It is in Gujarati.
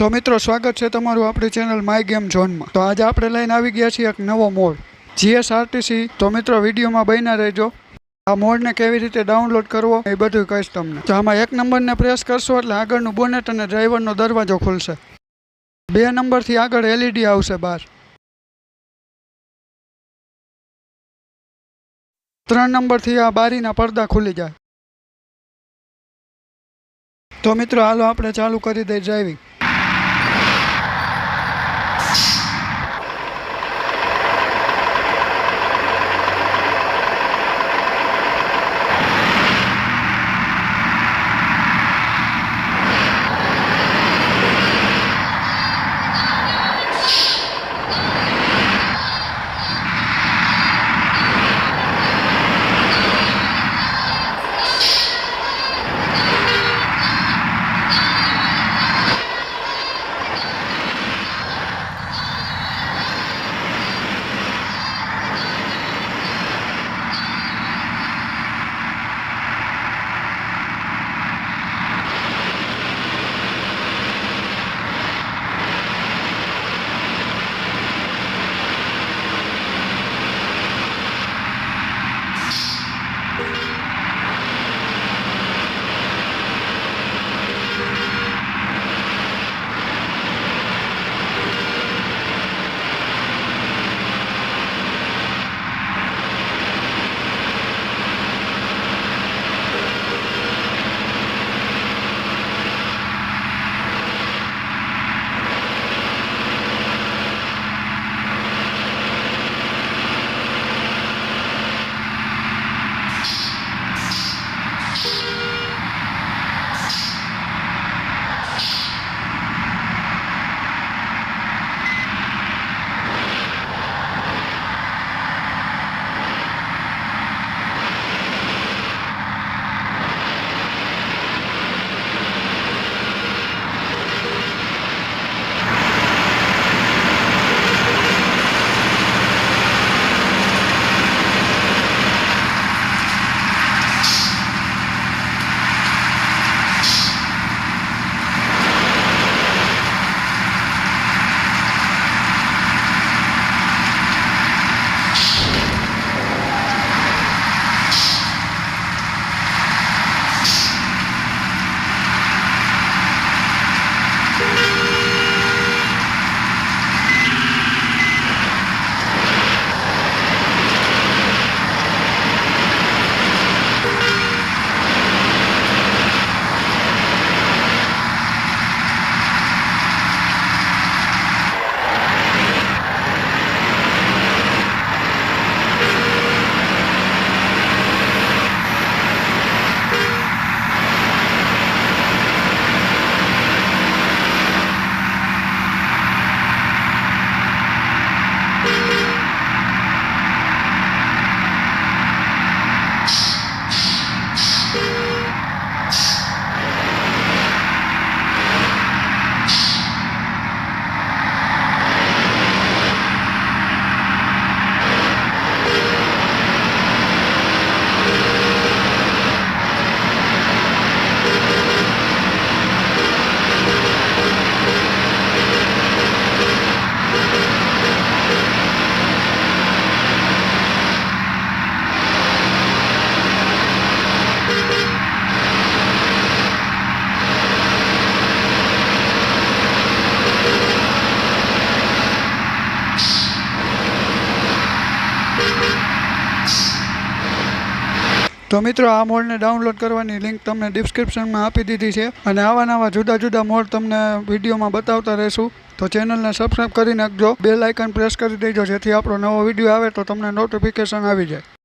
તો મિત્રો સ્વાગત છે તમારું આપણી ચેનલ માય ગેમ ઝોનમાં। તો આજે આપણે લઈને આવી ગયા છીએ એક નવો મોડ જીએસઆરટીસી। તો મિત્રો વિડીયોમાં બન્યા રહેજો। આ મોડને કેવી રીતે ડાઉનલોડ કરવો એ બધું કહીશ તમને। તો આમાં 1 નંબરને પ્રેસ કરશો એટલે આગળનું બોનેટ અને ડ્રાઈવરનો દરવાજો ખુલશે। 2 નંબરથી આગળ એલઈડી આવશે બહાર। 3 નંબરથી આ બારીના પડદા ખુલી જાય। તો મિત્રો હાલો આપણે ચાલુ કરી દઈએ ડ્રાઇવિંગ। તો મિત્રો આ મોડને ડાઉનલોડ કરવાની લિંક તમને ડિસ્ક્રિપ્શનમાં આપી દીધી છે અને આવા નવા જુદા જુદા મોડ તમને વિડીયોમાં બતાવતા રહેશું। તો ચેનલને સબસ્ક્રાઈબ કરી નાખજો, બેલ આઇકન પ્રેસ કરી દેજો જેથી આપણો નવો વિડીયો આવે તો તમને નોટિફિકેશન આવી જાય।